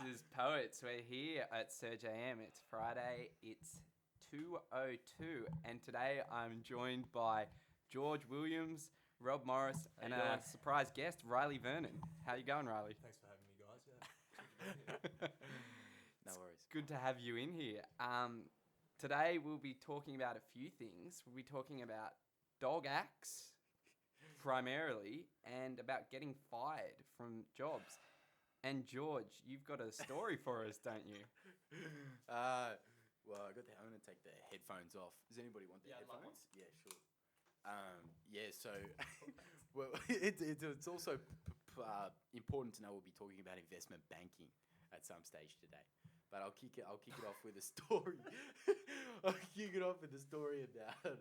is Poets. We're here at Surge AM. It's Friday. It's 2:02, and today I'm joined by George Williams, Rob Morris, and a surprise guest, Riley Vernon. How you going, Riley? Thanks for having me, guys. Yeah. No worries. Good to have you in here. Today we'll be talking about a few things. We'll be talking about dog acts, primarily, and about getting fired from jobs. And George, you've got a story for us, don't you? Well, I'm going to take the headphones off. Does anybody want the headphones? Yeah, sure. So, well, it's also important to know we'll be talking about investment banking at some stage today. But I'll kick it off with a story. I'll kick it off with a story about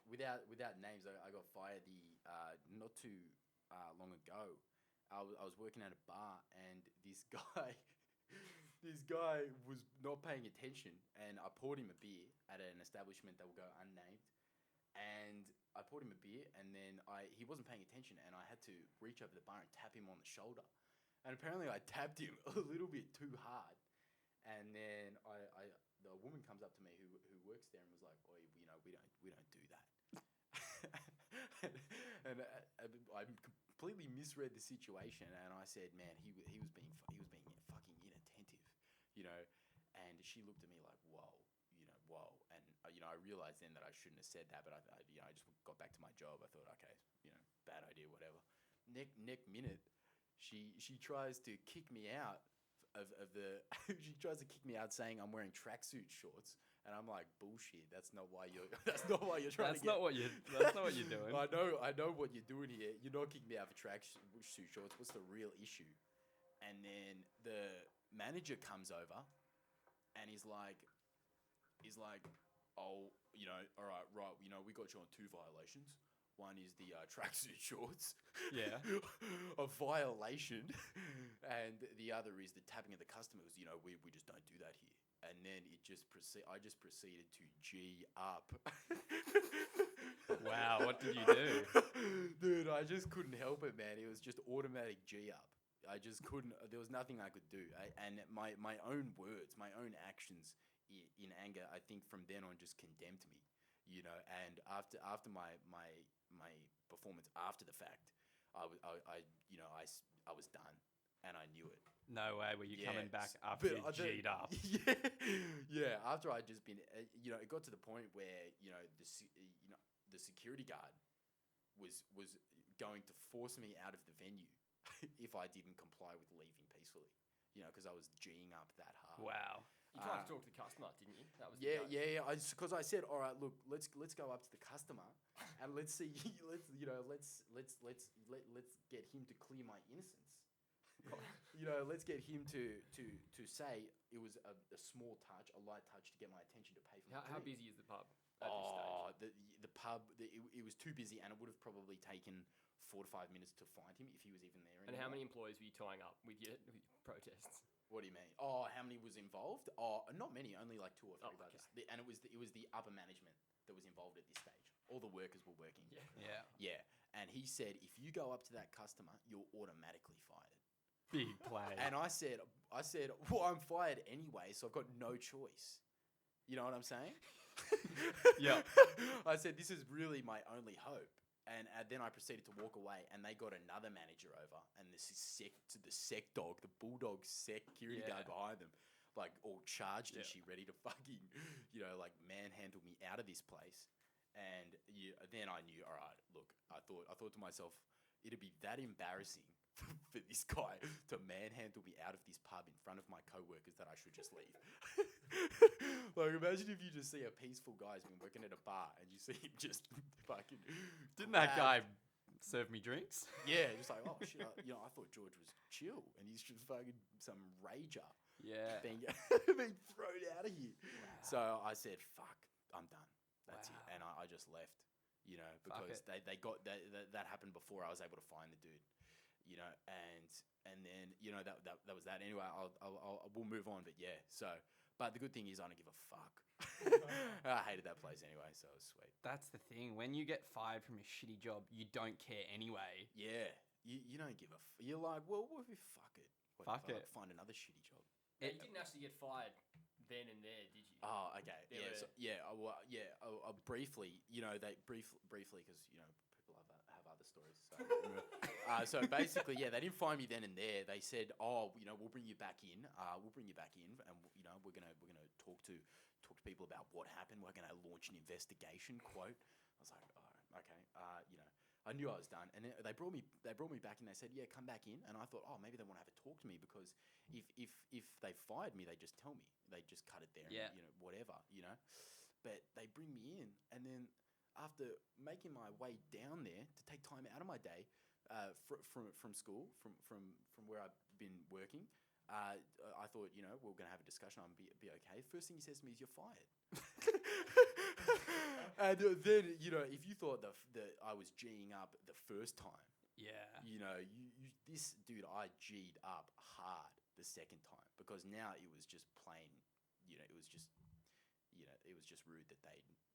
without names. I got fired not too long ago. I was working at a bar, and this guy was not paying attention, and I poured him a beer at an establishment that will go unnamed. And I poured him a beer, and then he wasn't paying attention, and I had to reach over the bar and tap him on the shoulder. And apparently I tapped him a little bit too hard. And then the woman comes up to me who works there and was like, "Oh, we don't do that." and I completely misread the situation, and I said, "Man, he was being fucking inattentive, you know." And she looked at me like, "Whoa, whoa." And I realized then that I shouldn't have said that, but I just got back to my job. I thought, okay, bad idea, whatever. Next minute, she tries to kick me out of the. She tries to kick me out saying I'm wearing tracksuit shorts, and I'm like, bullshit. That's not why you're. That's not why you're trying. That's not what you're doing. I know what you're doing here. You're not kicking me out for tracksuit shorts. What's the real issue? And then the manager comes over, and he's like, oh, all right, we got you on 2 violations. One is the tracksuit shorts. Yeah. A violation. And the other is the tapping of the customers. We just don't do that here. And then I just proceeded to G up. Wow, what did you do? Dude, I just couldn't help it, man. It was just automatic G up. I just couldn't. There was nothing I could do. And my own words, my own actions in anger, I think from then on just condemned me. And after my performance after the fact, I was done, and I knew it. No way were you coming back after you G'd up. Yeah. After I'd just been, it got to the point where the security guard was going to force me out of the venue if I didn't comply with leaving peacefully. Because I was G'ing up that hard. Wow. You tried to talk to the customer, didn't you? That was yeah. Because I said, all right, look, let's go up to the customer and let's see, let's get him to clear my innocence. Let's get him to say it was a small touch, a light touch to get my attention to pay for. How busy is the pub at this stage? The pub, it was too busy, and it would have probably taken 4 to 5 minutes to find him if he was even there. And how many employees were you tying up with your protests? What do you mean? Oh, how many was involved? Oh, not many. Only like 2 or 3 brothers. Okay. And it was the upper management that was involved at this stage. All the workers were working. Yeah. And he said, if you go up to that customer, you're automatically fired. Big play. And I said, well, I'm fired anyway, so I've got no choice. You know what I'm saying? Yeah. I said, this is really my only hope. And then I proceeded to walk away, and they got another manager over, and the sec dog, the bulldog security guard behind them, like all charged and she ready to fucking, manhandle me out of this place. And then I knew, all right, look, I thought to myself, it'd be that embarrassing for this guy to manhandle me out of this pub in front of my co-workers that I should just leave. Like, imagine if you just see a peaceful guy who's been working at a bar and you see him just fucking... Didn't that guy serve me drinks? Yeah, just like, oh shit, I thought George was chill, and he's just fucking some rager. Yeah. Being thrown out of here. Wow. So I said, fuck, I'm done. That's it. And I just left, because they got that happened before I was able to find the dude. And then that was that. Anyway, we'll move on. But yeah, but the good thing is I don't give a fuck. I hated that place anyway, so it was sweet. That's the thing. When you get fired from a shitty job, you don't care anyway. Yeah, you don't give a. You're like, well, fuck it. Fuck it. Find another shitty job. You didn't actually get fired then and there, did you? Oh, okay. There Yeah. were- So, briefly, briefly, because people have other stories. So basically, they didn't find me then and there. They said, "Oh, we'll bring you back in. We'll bring you back in, and we're gonna talk to people about what happened. We're gonna launch an investigation." Quote. I was like, "Oh, okay." I knew I was done, and then they brought me back in. They said, "Yeah, come back in." And I thought, "Oh, maybe they want to have a talk to me, because if they fired me, they just tell me. They just cut it there, Yeah. and, whatever, But they bring me in, and then after making my way down there to take time out of my day from school, from where I've been working, I thought, we're going to have a discussion. I'm be okay. First thing he says to me is, "You're fired." And then, if you thought that I was G'ing up the first time, Yeah. this dude, I G'd up hard the second time, because now it was just plain, it was just rude that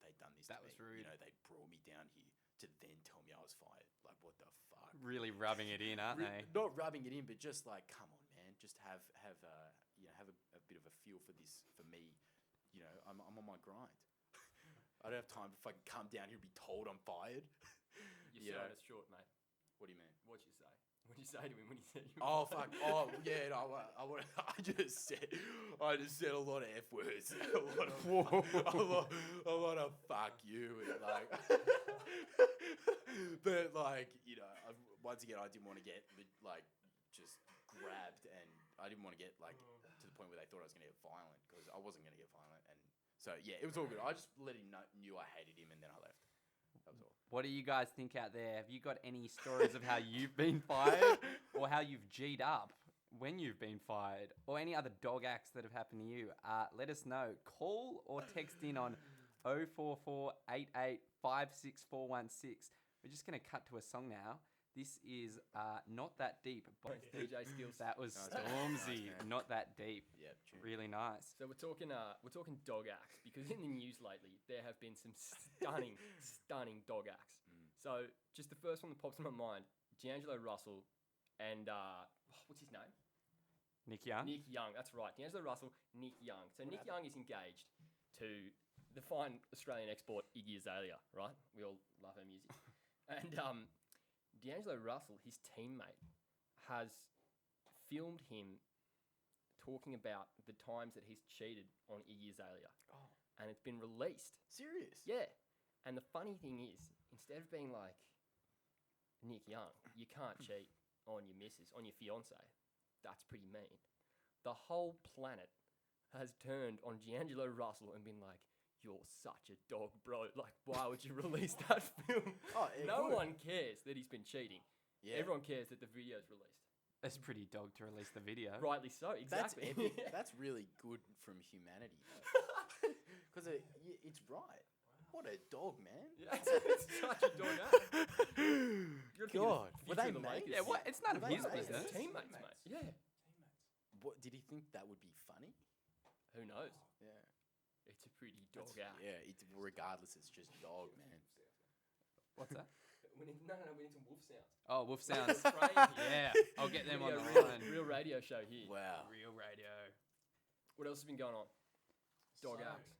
they'd done this. That to was me. rude. They brought me down here to then tell me I was fired. Like, what the fuck? Really rubbing it in, aren't they? Not rubbing it in, but just like, come on, man, just have a bit of a feel for this for me. I'm on my grind. I don't have time to fucking come down here and be told I'm fired. You're selling us short, mate. What do you mean? What'd you say? What did you say to him when he said you? Oh fuck! Oh yeah, no, I just said a lot of F words, a lot of fuck you, and like, but like, once again, I didn't want to get just grabbed, and I didn't want to get to the point where they thought I was going to get violent, because I wasn't going to get violent, and so yeah, it was all good. I just let him knew I hated him, and then I left. That was all. What do you guys think out there? Have you got any stories of how you've been fired, or how you've G'd up when you've been fired, or any other dog acts that have happened to you? Let us know. Call or text in on 044 88 56416. We're just going to cut to a song now. This is Not That Deep. By DJ Skills. That was Nice, Stormzy. nice, man. Not That Deep. Yeah, true. Really nice. So we're talking dog acts, because in the news lately there have been some stunning dog acts. So just the first one that pops in my mind: D'Angelo Russell and what's his name? Nick Young. Nick Young. That's right. D'Angelo Russell, Nick Young. So Nick Young is engaged to the fine Australian export Iggy Azalea. Right? We all love her music. And D'Angelo Russell, his teammate, has filmed him talking about the times that he's cheated on Iggy Azalea. Oh, And it's been released. serious? Yeah. And the funny thing is, instead of being like, Nick Young, you can't cheat on your missus, on your fiance, that's pretty mean. The whole planet has turned on D'Angelo Russell and been like, "You're such a dog, bro. Like, why would you release that film?" Oh, yeah, No good. one cares that he's been cheating. Yeah. Everyone cares that the video's released. It's pretty dog to release the video. Rightly so, That's exactly. epic. That's really good from humanity, because it's right. What a dog, man. Yeah, it's such a dog act. God, were they the mates? Lakers. Yeah, what? It's none of Were they his mates? business. Teammates, mate. Yeah. What did he think that would be funny? Who knows? Yeah. It's a pretty dog act. Yeah, regardless, it's just dog, man. What's that? We need some wolf sounds. Oh, wolf sounds. Australian here. Yeah, I'll get them on the real, line. real radio show here. Wow. Real radio. What else has been going on? Dog So, acts.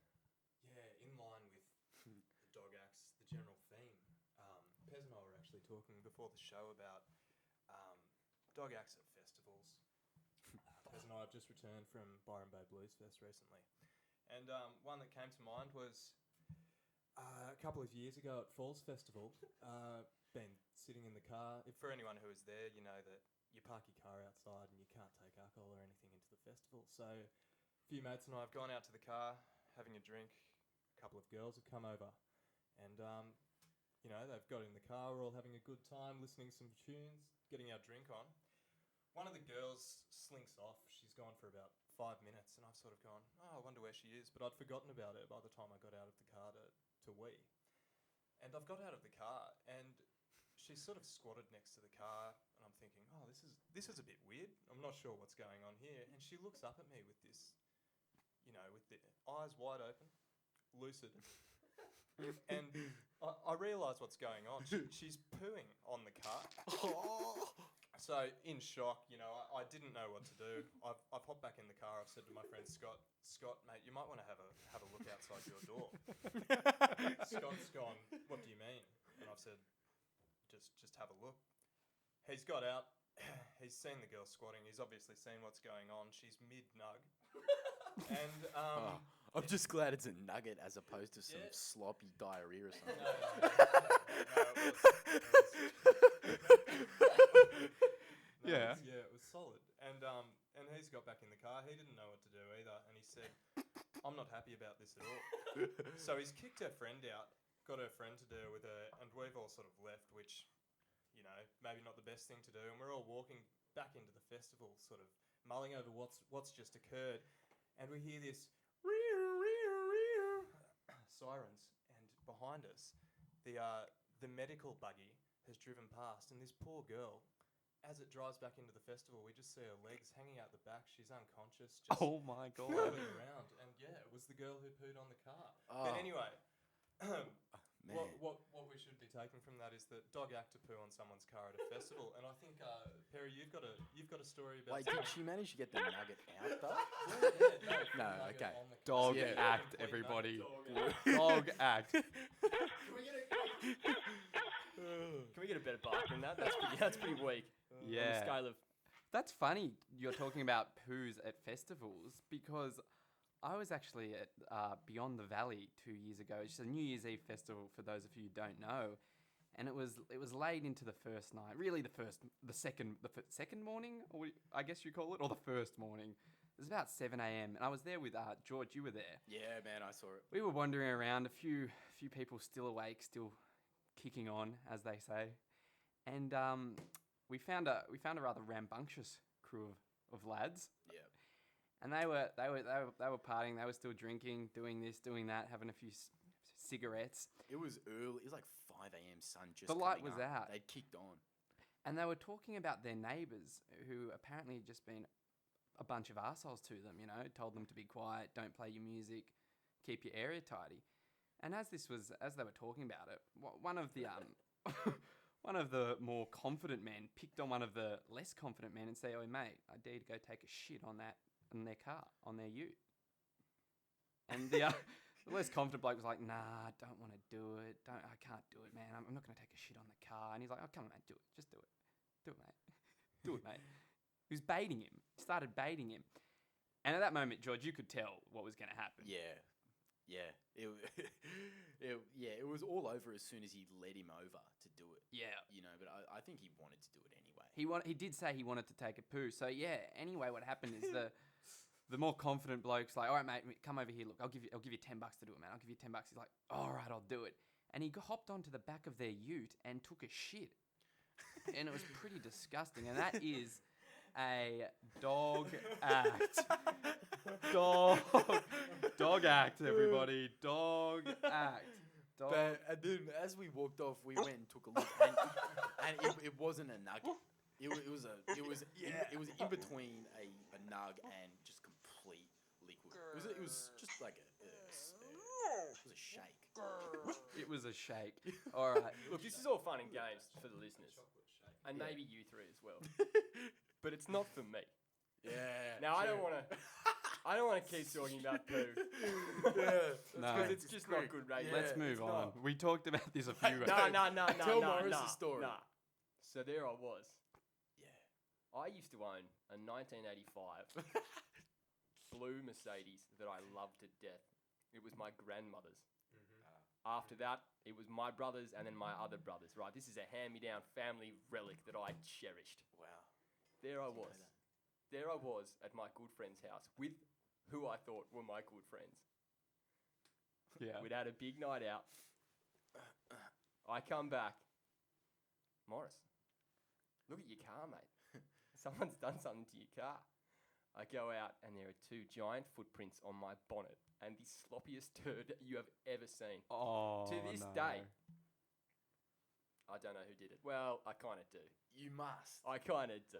Yeah, in line with the dog acts, the general theme. Pez and I were actually talking before the show about dog acts at festivals. Pez and I have just returned from Byron Bay Blues Fest recently. And one that came to mind was a couple of years ago at Falls Festival. Been sitting in the car. For anyone who was there, you know that you park your car outside and you can't take alcohol or anything into the festival. So a few mates and I have gone out to the car, having a drink. A couple of girls have come over, and they've got in the car. We're all having a good time, listening to some tunes, getting our drink on. One of the girls slinks off. She's gone for about 5 minutes, and I've sort of gone, "Oh, I wonder where she is." But I'd forgotten about her by the time I got out of the car to wee. And I've got out of the car, and she's sort of squatted next to the car, and I'm thinking, "Oh, this is a bit weird. I'm not sure what's going on here." And she looks up at me with this, with the eyes wide open, lucid. And I realise what's going on. She's pooing on the car. So in shock, I didn't know what to do. I've hopped back in the car. I've said to my friend Scott, mate, you might want to have a look outside your door. Scott's gone, what do you mean? And I've said, just have a look. He's got out. He's seen the girl squatting. He's obviously seen what's going on. She's mid-nug. And I'm just glad it's a nugget as opposed to some sloppy diarrhea or something. It was solid. And he's got back in the car. He didn't know what to do either. And he said, I'm not happy about this at all. So he's kicked her friend out, got her friend to deal with her, and we've all sort of left, which, maybe not the best thing to do. And we're all walking back into the festival, sort of mulling over what's just occurred. And we hear this sirens, and behind us, the medical buggy has driven past, and this poor girl, as it drives back into the festival, we just see her legs hanging out the back. She's unconscious, just Oh my god. floating around. And it was the girl who pooed on the car. But anyway, Man. what we should be taking from that is that dog act to poo on someone's car at a festival. And I think Perry, you've got a story about. Wait, did she manage to get the nugget out though? No, okay. Dog Yeah. act, everybody. Dog act. Can we get a better bark than that? That's pretty weak. On Yeah. the scale of That's funny you're talking about poos at festivals, because I was actually at Beyond the Valley 2 years ago. It's just a New Year's Eve festival for those of you who don't know, and it was late into the first night. Really, the second morning, or I guess you call it, or the first morning. It was about 7 a.m. and I was there with George. You were there. Yeah, man, I saw it. We were wandering around. A few people still awake, still kicking on, as they say, and we found a rather rambunctious crew of lads. Yeah. And they were partying. They were still drinking, doing this, doing that, having a few cigarettes. It was early. It was like 5 a.m. sun just The light coming was up. out. They'd kicked on. And they were talking about their neighbours, who apparently had just been a bunch of arseholes to them, told them to be quiet, don't play your music, keep your area tidy. And as they were talking about it, one of the one of the more confident men picked on one of the less confident men and say, "Oh mate, I dare to go take a shit on their car, on their ute." And the less confident bloke was like, "Nah, I don't want to do it. I can't do it, man. I'm not going to take a shit on the car." And he's like, "Oh, come on, mate, do it. Just do it. Do it, mate. Do it, mate." He was baiting him. Started baiting him. And at that moment, George, you could tell what was going to happen. Yeah. It was all over as soon as he led him over to do it. Yeah. But I think he wanted to do it anyway. He did say he wanted to take a poo. So yeah. Anyway, what happened is the more confident bloke's like, "All right, mate, come over here. Look, I'll give you $10 to do it, man. I'll give you $10." He's like, "All right, I'll do it." And he hopped onto the back of their ute and took a shit, and it was pretty disgusting. And that is a dog act. Dog act, everybody. Dog act. And then as we walked off, we went and took a look, and it wasn't a nugget. It was in between a nug and just complete liquid. It was just like it was a shake. It was a shake. All right. Look, this is all fun and games for the listeners, and maybe you three as well. But it's not for me. Yeah. Now I don't want to keep talking about poo. No. Because it's just not good radio. Let's move It's on. not. We talked about this a few. No. Tell Morris the story. Nah. So there I was. Yeah. I used to own a 1985 blue Mercedes that I loved to death. It was my grandmother's. After that, it was my brother's and then my other brother's, right? This is a hand-me-down family relic that I cherished. Wow. There I was at my good friend's house with who I thought were my good friends. Yeah. We'd had a big night out. I come back. Morris, look at your car, mate. Someone's done something to your car. I go out and there are two giant footprints on my bonnet and the sloppiest turd you have ever seen. Oh, To this day, I don't know who did it. Well, I kind of do. You must. I kind of do.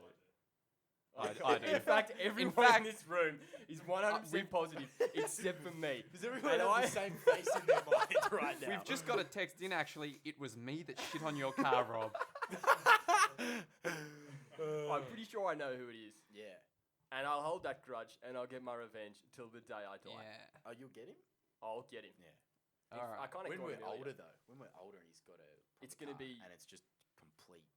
I do. In fact, everyone in this room is 100% positive except for me. Does everyone And have the same face in their mind right now? We've just got a text in, actually. It was me that shit on your car, Rob. I'm pretty sure I know who it is. Yeah. And I'll hold that grudge and I'll get my revenge till the day I die. Yeah. Oh, you'll get him? I'll get him. Yeah. If- All right. I kind of When got we're him earlier. older, though, when we're older and he's got a proper It's gonna car be- and it's just completely,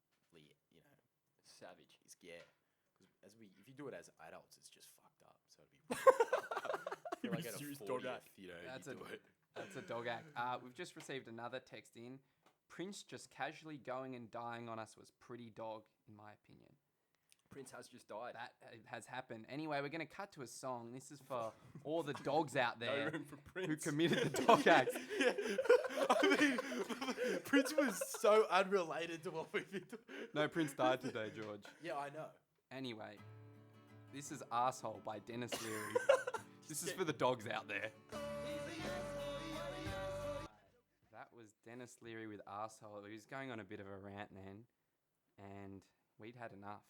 Savage. it's because if you do it as adults, it's just fucked up. So it'd be It'd be like at a serious dog 40th, act. That's you a- do it. That's a dog act. We've just received another text in. Prince just casually going and dying on us was pretty dog, in my opinion. Prince has just died. That has happened. Anyway, we're going to cut to a song. This is for all the dogs out No there room for Prince. who committed the dog act. Yeah. I mean, Prince was so unrelated to what we've been doing. No, Prince died today, George. Yeah, I know. Anyway, this is Arsehole by Dennis Leary. This is for the dogs out there. That was Dennis Leary with Arsehole. He was going on a bit of a rant then, and we'd had enough.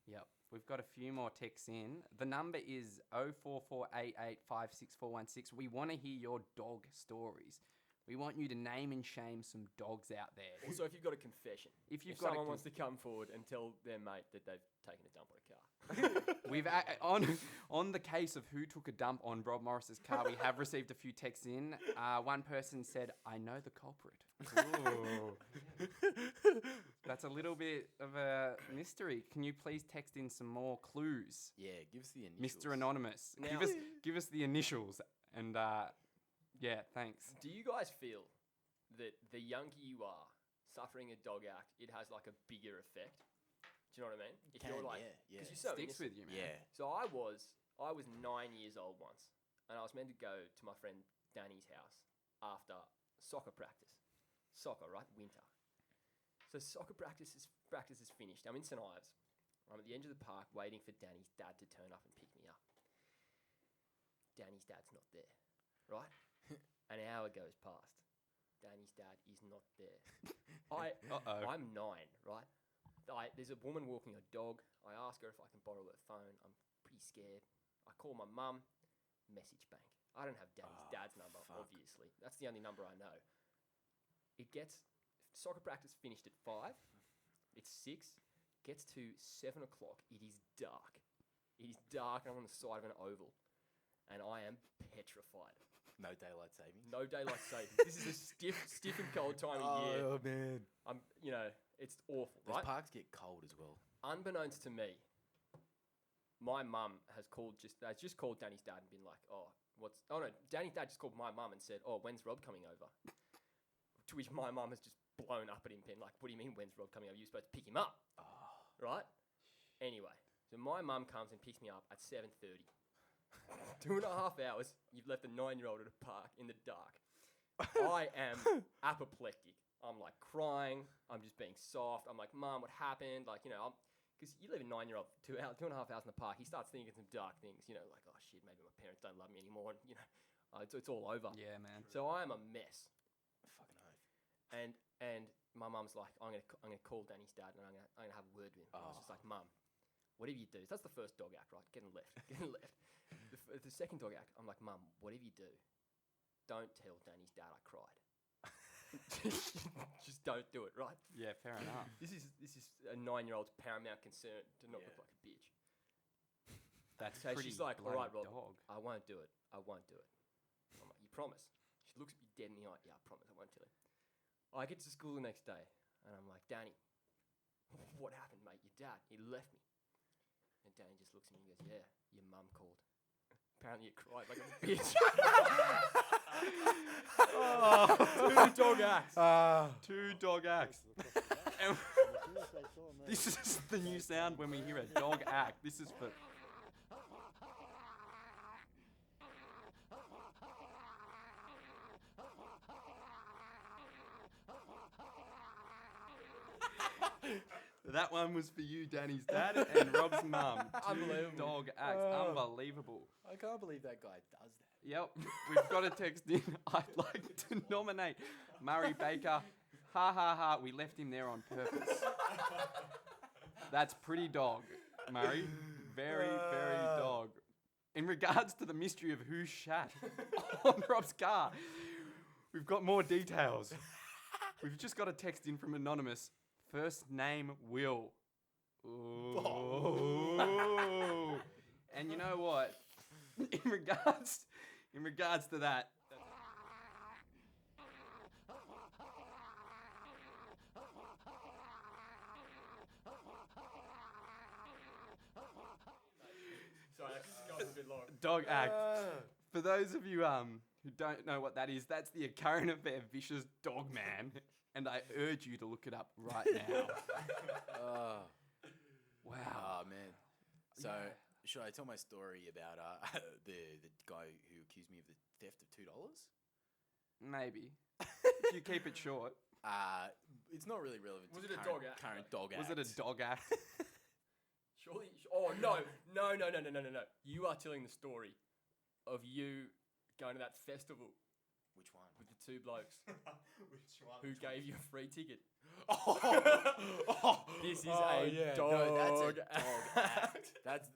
Yep. We've got a few more texts in. The number is 0448856416. We want to hear your dog stories. We want you to name and shame some dogs out there. Also, if you've got a confession. If you've If got someone a wants to come forward and tell their mate that they've taken a dump on a car. We've on the case of who took a dump on Rob Morris's car, we have received a few texts in. One person said, "I know the culprit." Ooh. That's a little bit of a mystery. Can you please text in some more clues, Yeah, give us the initials. Mr. Anonymous? Now- Give us the initials, and yeah, thanks. Do you guys feel that the younger you are, suffering a dog act, it has like a bigger effect? Do you know what I mean? If Can, you're like, yeah. because you're so Sticks innocent. with you, man. Yeah. So I was 9 years old once, and I was meant to go to my friend Danny's house after soccer practice. Soccer, right? Winter. So soccer practice is finished. I'm in St Ives. I'm at the edge of the park waiting for Danny's dad to turn up and pick me up. Danny's dad's not there, right? An hour goes past. Danny's dad is not there. I'm 9, right? There's a woman walking a dog. I ask her if I can borrow her phone. I'm pretty scared. I call my mum. Message bank. I don't have Danny's dad's number, fuck. obviously. That's the only number I know. Soccer practice finished at 5. It's 6. Gets to 7 o'clock. It is dark. It is dark, and I'm on the side of an oval. And I am petrified. No daylight savings. No daylight savings. This is a stiff and cold time of year. Oh, man. It's awful, Those right? parks get cold as well. Unbeknownst to me, my mum has just called Danny's dad and been like, Danny's dad just called my mum and said, when's Rob coming over? To which my mum has just blown up at him, been like, what do you mean, when's Rob coming over? You're supposed to pick him up, right? Anyway, so my mum comes and picks me up at 7:30. 2.5 hours, you've left a 9-year-old at a park in the dark. I am apoplectic. I'm like crying. I'm just being soft. I'm like, Mum, what happened? Like, because you leave a 9-year-old 2.5 hours in the park, he starts thinking some dark things, like, oh shit, maybe my parents don't love me anymore, and it's all over. Yeah, man. So I am a mess. Fucking oath. And my mum's like, I'm gonna call Danny's dad and I'm gonna have a word with him. I was just like, Mum, whatever you do, that's the first dog act, right? Getting left. The second dog act, I'm like, Mum, whatever you do, don't tell Danny's dad I cried. Just don't do it, right? Yeah, fair enough. This is a 9-year-old's paramount concern to not look like a bitch. That's So pretty she's like, all right, bloody Rob, dog. I won't do it. I'm like, you promise? She looks at me dead in the eye. Yeah, I promise. I won't tell him. I get to school the next day, and I'm like, Danny, what happened, mate? Your dad, he left me. And Danny just looks at me and goes, yeah, your mum called. Apparently you cried like a bitch. 2 dog acts. 2 dog acts. This is the new sound when we hear a dog act. This is for... That one was for you, Danny's dad, and Rob's mum. 2 Unbelievable. dog acts. Unbelievable. I can't believe that guy does that. Yep, we've got a text in. I'd like to nominate Murray Baker. Ha ha ha, we left him there on purpose. That's pretty dog, Murray. Very, very dog. In regards to the mystery of who shat on Rob's car, we've got more details. We've just got a text in from Anonymous. First name, Will. Ooh. And you know what? In regards to that, Sorry, that got a bit long. dog act. For those of you who don't know what that is, that's the current affair vicious dog man, and I urge you to look it up right now. Wow. Oh man. So should I tell my story about the guy who accused me of the theft of $2? Maybe. If you keep it short. It's not really relevant. Was to it a current, dog act? Current dog act. Was it a dog act? Surely. Oh no. You are telling the story of you going to that festival Which one? with the two blokes Which one? who gave you a free ticket. This is yeah. dog. No, that's a dog act. That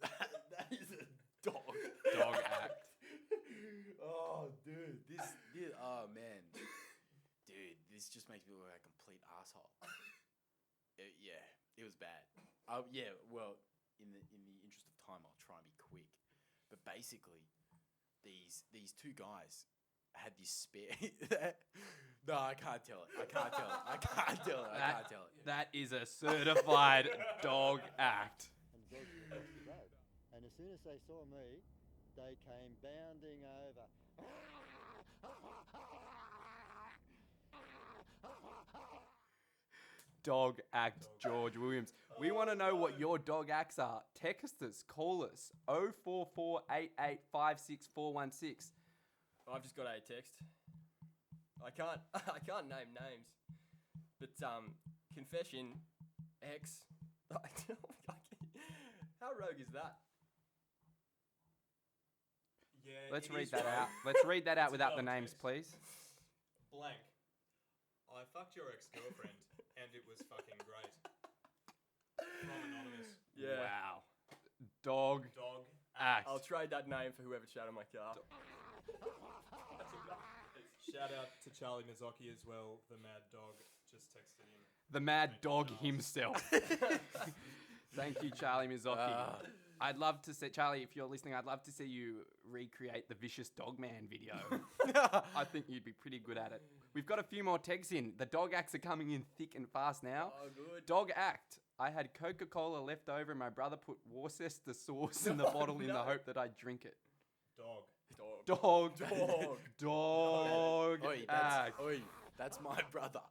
is a dog act. Oh, dude, oh man, dude, this just makes me look like a complete asshole. Yeah, it was bad. Yeah, well, in the interest of time, I'll try and be quick. But basically, these two guys had this spare. No, I can't tell it. That is a certified dog act. And the dogs were across the road. And as soon as they saw me, they came bounding over. Dog act George Williams. We want to know what your dog acts are. Text us, call us 0448856416. I've just got a text. I can't name names, but confession, X. How rogue is that? Yeah. Let's it read is that rogue. out. Let's read that out It's a without the dog names, text. please. Blank. I fucked your ex-girlfriend, and it was fucking great. From Anonymous. Yeah. Wow. Dog Dog act. I'll trade that name for whoever shattered my car. Shout out to Charlie Mazzocchi as well. The mad dog just texted in. The mad Thank you, dog Charles. himself. Thank you, Charlie Mazzocchi. I'd love to see, Charlie, if you're listening, I'd love to see you recreate the Vicious Dog Man video. I think you'd be pretty good at it. We've got a few more texts in. The dog acts are coming in thick and fast now. Oh, good. Dog act. I had Coca-Cola left over and my brother put Worcester sauce in the bottle in the hope that I'd drink it. Dog. Dog. Dog. Dog Oi, act. that's my brother.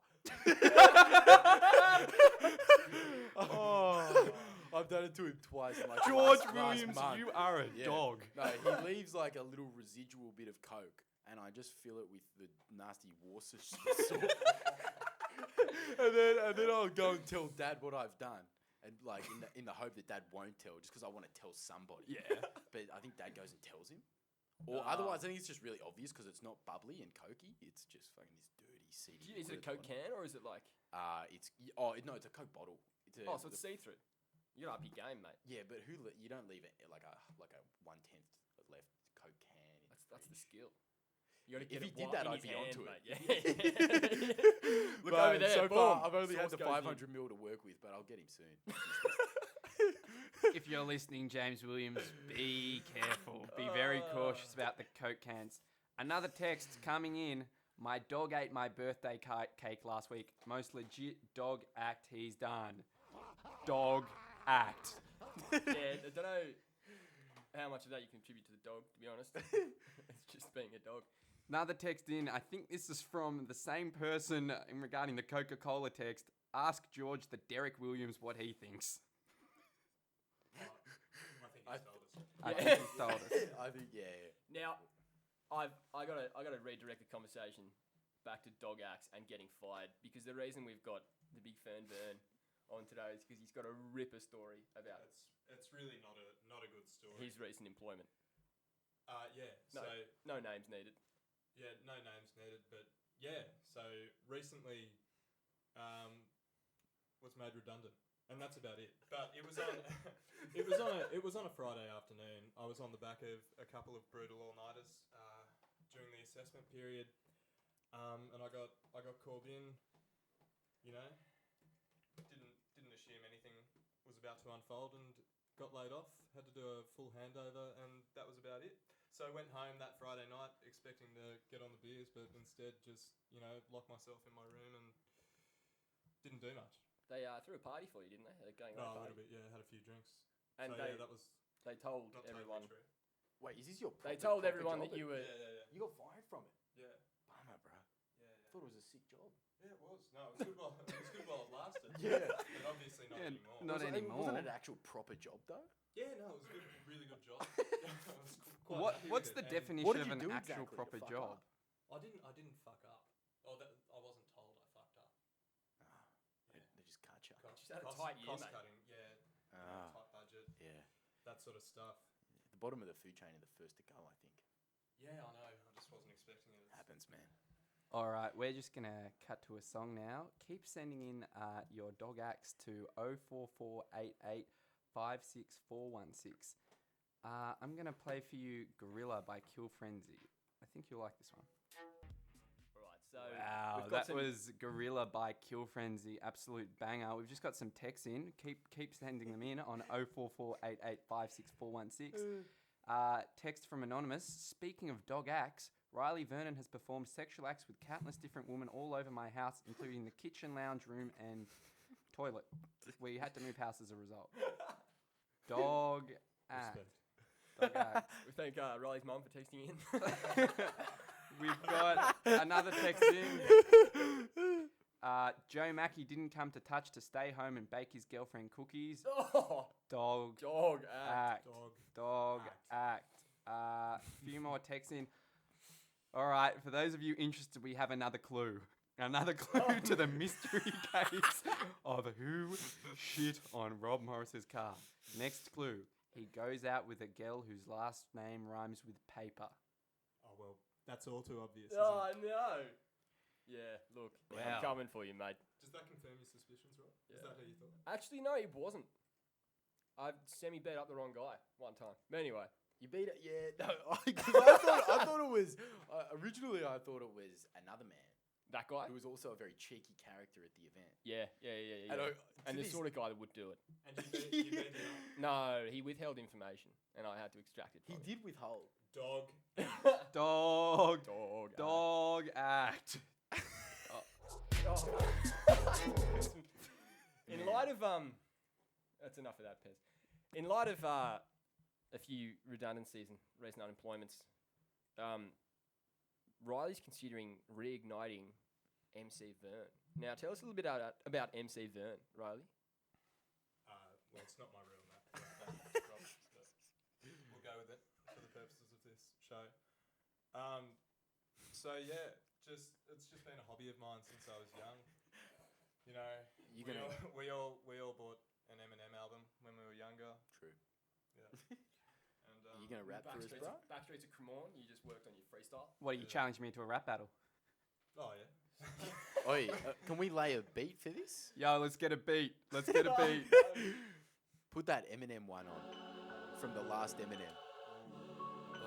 I've done it to him twice. In like George last Williams, month. you are a Yeah. dog. No, he leaves like a little residual bit of Coke, and I just fill it with the nasty Worcestershire sauce. and then I'll go and tell Dad what I've done, and like in the hope that Dad won't tell, just because I want to tell somebody. Yeah. But I think Dad goes and tells him, or otherwise I think it's just really obvious because it's not bubbly and cokey. It's just fucking this dirty seedy. Is it a Coke can or is it like? It's a Coke bottle. It's Oh, so it's see-through. You gotta up your game, mate. yeah, but you don't leave it like a 1/10 left Coke can. That's the skill. You gotta If get he it did while that, in I'd his be hand, onto mate. it. Yeah. Look But over there. So boom. far, I've only had Sauce the goes in. 500 ml to work with, but I'll get him soon. If you're listening, James Williams, be careful. Be very cautious about the Coke cans. Another text coming in. My dog ate my birthday cake last week. Most legit dog act he's done. Dog act. Yeah, I don't know how much of that you contribute to the dog, to be honest. It's just being a dog. Another text in. I think this is from the same person in regarding the Coca-Cola text. Ask George the Derek Williams what he thinks. I think he's told us. I think he's told us. I think, yeah. Now, I gotta redirect the conversation back to dog acts and getting fired, because the reason we've got the big Vern on today is because he's got a ripper story about It's really not a good story. his recent employment. Yeah. No, So no names needed. yeah, no names needed, but yeah. So recently, was made redundant, and that's about it. But it was on it was on a Friday afternoon. I was on the back of a couple of brutal all-nighters during the assessment period, and I got called in. You know, didn't assume anything was about to unfold and got laid off. Had to do a full handover, and that was about it. So I went home that Friday night expecting to get on the beers, but instead just, locked myself in my room and didn't do much. They threw a party for you, didn't they? They're going Oh, on a little bit, yeah. Had a few drinks. And so, that was they told not everyone. totally true. Wait, is this your? They proper- told proper everyone job? that you were. Yeah. You got fired from it. Yeah. Bummer, bro. Yeah. I thought it was a sick job. Yeah, it was. No, it was good while it lasted. Yeah. But obviously not Yeah, anymore. not anymore. Wasn't it an actual proper job though? Yeah, no, it was a good, really good job. I was quite happy What's with the it, and definition What did of you an do actual exactly to proper fuck job? up? I didn't fuck up. Oh, I wasn't told I fucked up. They just cut you. Just had a tight year, cost mate. cutting, yeah. Ah. Tight budget, Yeah. that sort of stuff. The bottom of the food chain are the first to go, I think. Yeah, I know. I just wasn't expecting it. Happens, man. All right, we're just going to cut to a song now. Keep sending in your dog acts to 04488 56416. I'm going to play for you Gorilla by Kill Frenzy. I think you'll like this one. All right, so Wow, we've got that was Gorilla by Kill Frenzy. Absolute banger. We've just got some texts in. Keep sending them in on 04488 56416. Text from Anonymous. Speaking of dog acts, Riley Vernon has performed sexual acts with countless different women all over my house, including the kitchen, lounge room, and toilet. We had to move house as a result. Dog act. Respect. Dog act. we thank Riley's mum for texting in. We've got another text in. Joe Mackey didn't come to touch to stay home and bake his girlfriend cookies. Oh, Dog dog act. act. Dog act. Few more texts in. All right, for those of you interested, we have another clue. Another clue to the mystery case of who shit on Rob Morris's car. Next clue. He goes out with a girl whose last name rhymes with paper. Oh, well, that's all too obvious. Oh, Isn't it? no. Yeah, look, Wow. I'm coming for you, mate. Does that confirm your suspicions, Rob? Is Yeah. that how you thought? Actually, no, it wasn't. I semi-beat up the wrong guy one time. But anyway. You beat it, yeah. No, I thought it was. Originally, I thought it was another man That guy? who was also a very cheeky character at the event. Yeah. And And to the this- sort of guy that would do it. And you beat it up. No, he withheld information, and I had to extract it. He from did withhold. Dog. him. Dog. Dog. Dog act. In light of that's enough of that, Pez. In light of a few redundancies and recent unemployments, Riley's considering reigniting MC Vern. Now, tell us a little bit about MC Vern, Riley. Well, it's not my real name. We'll go with it for the purposes of this show. So yeah, it's just been a hobby of mine since I was young. You know, You we, gonna- all, we all bought an Eminem album when we were younger. True. Yeah. And Are you gonna rap for us, Backstreets bro? Backstreets of Cremorne, you just worked on your freestyle. What, you challenged me to a rap battle? Oh yeah. Oi, can we lay a beat for this? Yo, let's get a beat. Let's get a beat. Put that Eminem one on from the last Eminem.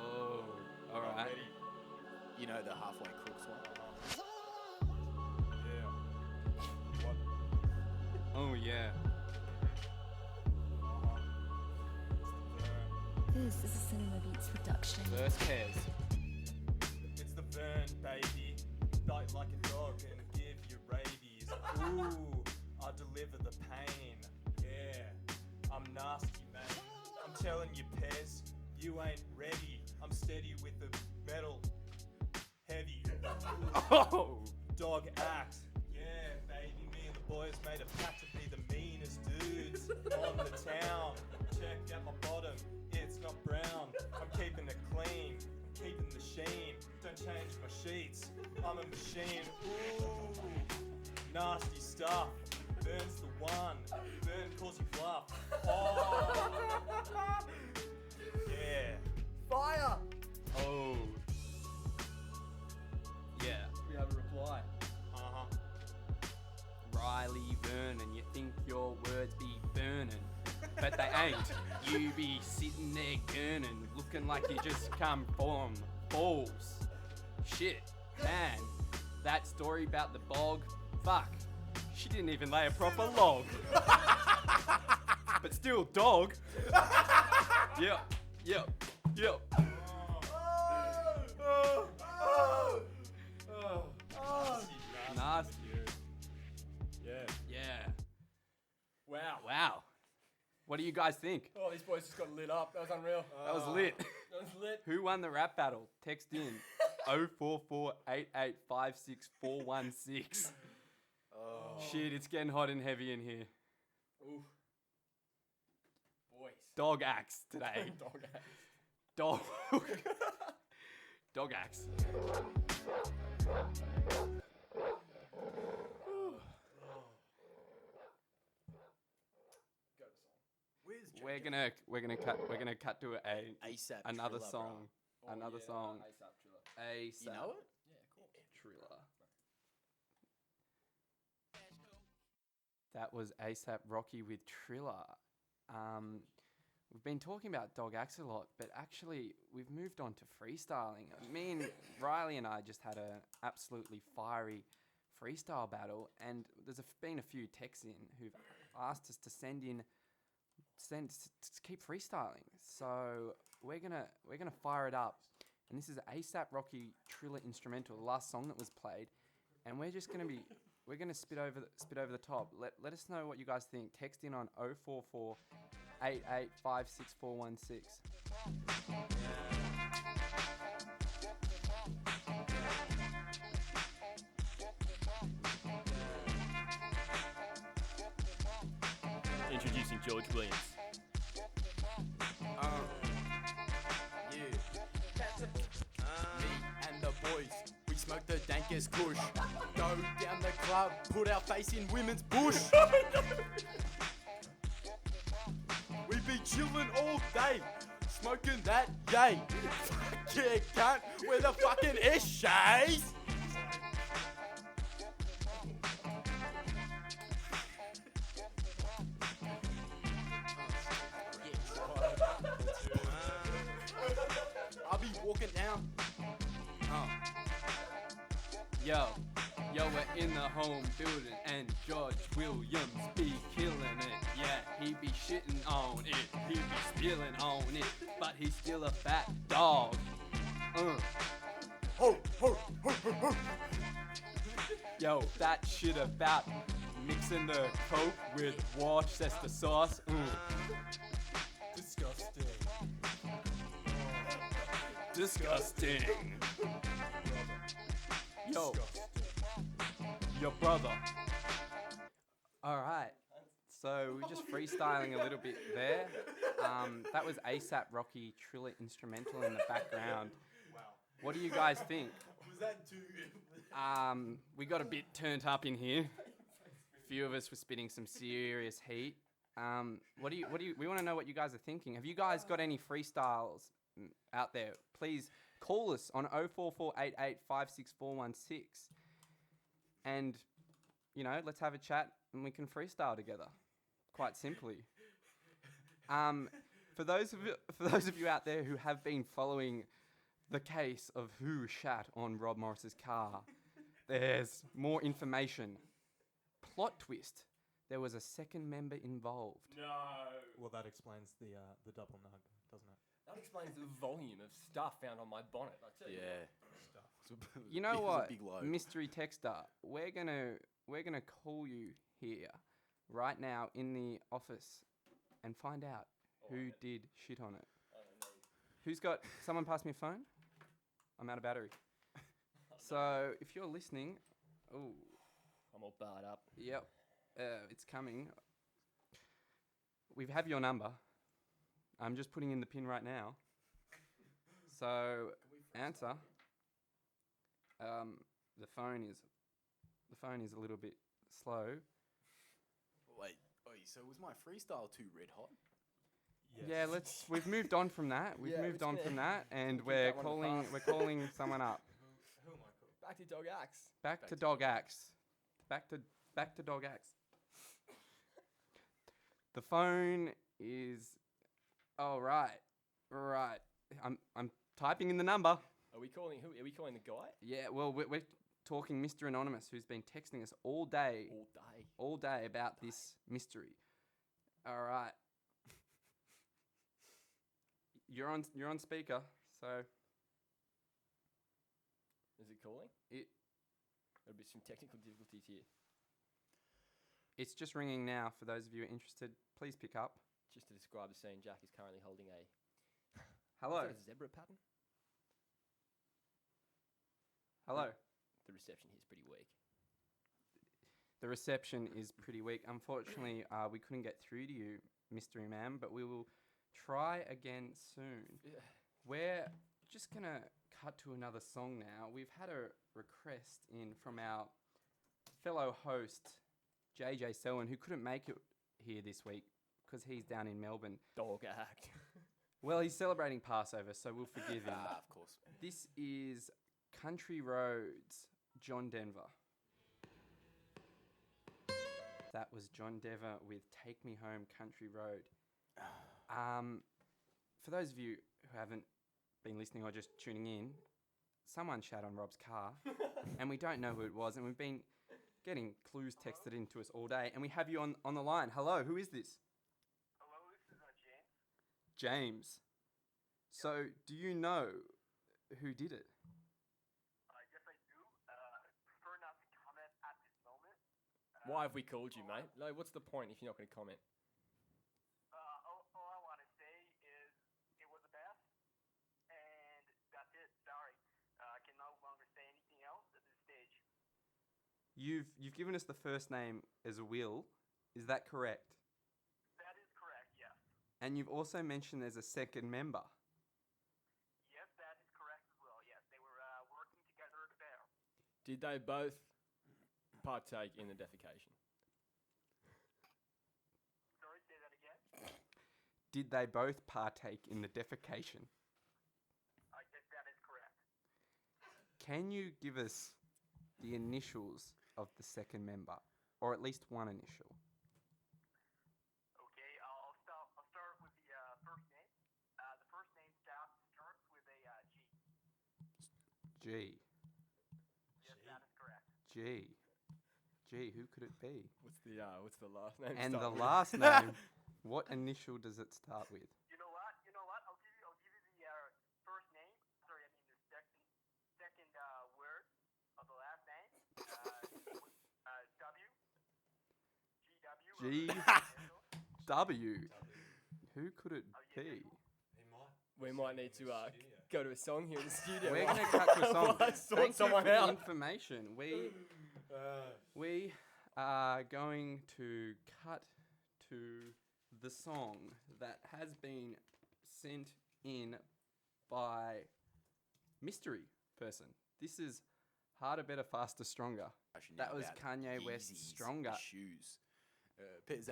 Oh, all right. You know, the Halfway Crooks one. Yeah. What? Oh, yeah. This is a Cinema Beats production. Verse pairs. It's the Vern, baby. Bite like a dog and give you rabies. Ooh, I deliver the pain. Yeah, I'm nasty, man. I'm telling you, Pez, you ain't ready. I'm steady with the metal. Heavy. Oh. Dog act. Yeah, baby, me and the boys made a pact to be the meanest dudes on the town. Check out my bottom, it's not brown. I'm keeping it clean, keeping the sheen. Don't change my sheets, I'm a machine. Ooh, nasty stuff. Vern's the one. Vern calls you bluff. Oh, yeah. Fire! Oh. Yeah. We have a reply. Uh-huh. Riley Vernon, you think your words be burning, but they ain't. You be sitting there gurning, looking like you just come from balls. Shit, man, that story about the bog, fuck, she didn't even lay a proper log. but still dog. Yep. Nasty. Yeah. Yeah. Wow. Wow. What do you guys think? Oh, these boys just got lit up. That was unreal. That was lit. That was lit. Who won the rap battle? Text in 0448856416. Shit, it's getting hot and heavy in here. Oof. Boys. Dog axe today. Dog ass. Dog. Dog axe. We're gonna cut to ASAP another Triller, song. Oh, Another yeah, song. ASAP Triller. ASAP You know it? Yeah, cool. Triller. That was ASAP Rocky with Triller. We've been talking about Dog Axe a lot, but actually we've moved on to freestyling. Me and Riley and I just had an absolutely fiery freestyle battle, and there's been a few texts in who've asked us to keep freestyling. So we're gonna fire it up, and this is ASAP Rocky Triller instrumental, the last song that was played, and we're gonna spit over the top. Let us know what you guys think. Text in on 0448856416. Introducing George Williams. Me and the boys, we smoke the dankest kush. Go down the club, put our face in women's bush. We be chillin' all day, smoking that yay. Fuck yeah, cunt, we're the fucking essays. I'll be walking down. Yo, we're in the home building, and George Williams be killing it. Yeah, he be shitting on it, he be stealing on it, but he's still a fat dog. Ho, ho, ho, ho, ho. Yo, that shit about mixing the coke with Worcester sauce. Disgusting. Yo, your brother. All right. So we're just freestyling a little bit there. That was ASAP Rocky Triller instrumental in the background. Wow. What do you guys think? Was that too good? We got a bit turned up in here. A few of us were spitting some serious heat. We want to know what you guys are thinking. Have you guys got any freestyles out there? Please call us on 0448856416. And, let's have a chat and we can freestyle together. Quite simply. For those of you out there who have been following the case of who shat on Rob Morris's car, there's more information. Plot twist. There was a second member involved. No. Well, that explains the double nug, doesn't it? That explains the volume of stuff found on my bonnet. I tell you. Yeah. You know It was a what, big load. mystery texter, we're gonna call you here right now in the office and find out who did shit on it. Who's got? Someone pass me a phone. I'm out of battery. So if you're listening, I'm all barred up. yep, it's coming. We have your number. I'm just putting in the pin right now. So answer. The phone is a little bit slow. Wait, so was my freestyle too red hot? Yeah, we've moved on from that. We've Yeah, moved it's on fair. from that, and Keep we're that one calling apart. we're calling someone up. Who am I calling? Back to Dog Axe. Back to Dog Axe. Back to Dog Axe. The phone is. Oh right. I'm typing in the number. Are we calling who? Are we calling the guy? Yeah. Well, we're talking Mr. Anonymous, who's been texting us all day All day. about this mystery. All right. You're on speaker, so Is it calling? it There'll be some technical difficulties here. it's just ringing now. For those of you interested, please pick up. Just to describe the scene, Jack is currently holding a Hello, is that a zebra pattern. hello. The reception here is pretty weak. The reception is pretty weak. Unfortunately, we couldn't get through to you, Mystery Man, but we will try again soon. Yeah. We're just going to cut to another song now. We've had a request in from our fellow host, JJ Selwyn, who couldn't make it here this week because he's down in Melbourne. Dog act. Well, he's celebrating Passover, so we'll forgive him. Of course. This is Country Roads, John Denver. That was John Denver with Take Me Home Country Road. For those of you who haven't been listening or just tuning in, someone shat on Rob's car, and we don't know who it was, and we've been getting clues texted into us all day, and we have you on the line. Hello, who is this? Hello, this is James. James. So, do you know who did it? Yes, I do. Prefer not to comment at this moment. Why have we called you, mate? No, what's the point if you're not going to comment? All I want to say is it was a bath, and that's it. Sorry. I can no longer say anything else at this stage. You've given us the first name as Will. Is that correct? That is correct, yes. And you've also mentioned there's a second member. Yes, that is correct as well. Yes, they were working together at a bear. Did they both partake in the defecation? Sorry, say that again. Did they both partake in the defecation? Yes, that is correct. Can you give us the initials of the second member, or at least one initial? Okay, I'll start with the first name. The first name starts with a G. G. Yes, that is correct. G. G. Who could it be? What's the last name? And the start with? last name. What initial does it start with? You know what? I'll give you the first name. Sorry, I mean the second word of the last name. W. G. Initial. W. Who could it be? He might. We might need to go to a song here in the studio. We're while- going to cut to a song. while I sort Thank you for someone the out. information. We are going to cut to the song that has been sent in by mystery person. This is Harder, Better, Faster, Stronger. Question That now was about Kanye West's Yeezys Stronger. shoes. Pez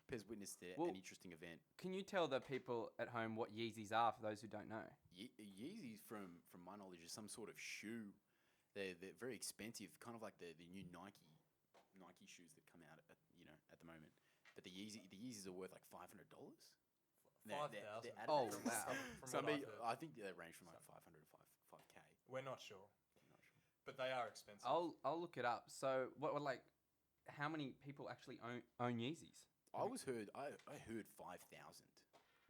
Pez witnessed Well, an interesting event. Can you tell the people at home what Yeezys are for those who don't know? Yeezys, from my knowledge, is some sort of shoe. They're very expensive, kind of like the new Nike shoes that come out at the moment. But the Yeezys are worth like $500. 5,000. Oh, wow. So From what I've heard. I think they range from like 500 to 5K. We're not sure, I'm not sure. but they are expensive. I'll look it up. So what like how many people actually own Yeezys? I heard 5,000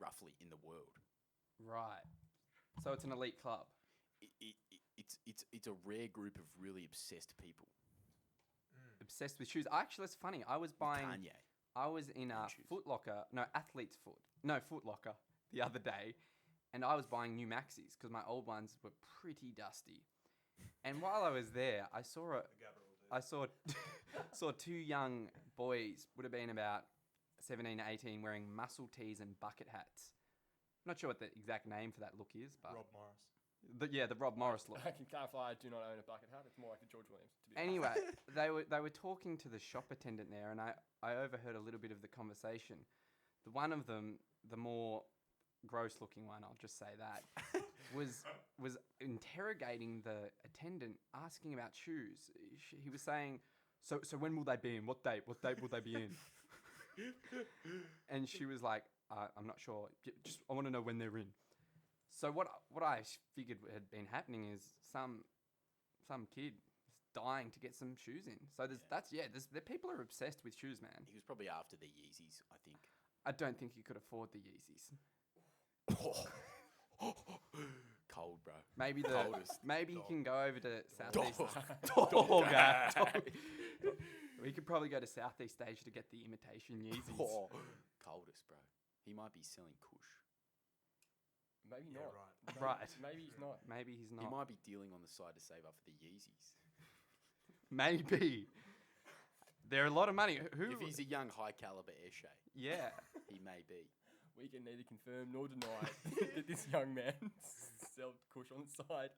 roughly in the world. Right. So it's an elite club. It's a rare group of really obsessed people. Obsessed with shoes. Actually, it's funny. I was buying. Kanye. I was in a shoes. Foot Locker. No, Athlete's Foot. No, Foot Locker the other day, and I was buying new Maxis because my old ones were pretty dusty. And while I was there, I saw The Gabba will do. I saw saw two young boys, would have been about 17 to 18, wearing muscle tees and bucket hats. I'm not sure what the exact name for that look is, but Rob Morris. the Rob Morris look. I can clarify, I do not own a bucket hat. It's more like the George Williams. To be honest. Anyway, they were talking to the shop attendant there, and I overheard a little bit of the conversation. The one of them, the more gross looking one, I'll just say that, was interrogating the attendant, asking about shoes. He was saying, so when will they be in? What date will they be in? And she was like, I'm not sure. Just I want to know when they're in. So what I figured had been happening is some kid is dying to get some shoes in. So the people are obsessed with shoes, man. He was probably after the Yeezys, I think. I don't think he could afford the Yeezys. Cold, bro. Maybe Coldest. maybe he Dog. can go over to Southeast. Dog. We could probably go to Southeast Asia to get the imitation Yeezys. Coldest, bro. He might be selling Kush. Maybe Yeah, not. right. Right. Maybe he's not. Maybe he's He not. might be dealing on the side to save up for the Yeezys. Maybe. They're a lot of money. Who? If he's a young, high caliber Eshe, Yeah. he may be. We can neither confirm nor deny that this young man sells Kush on the side.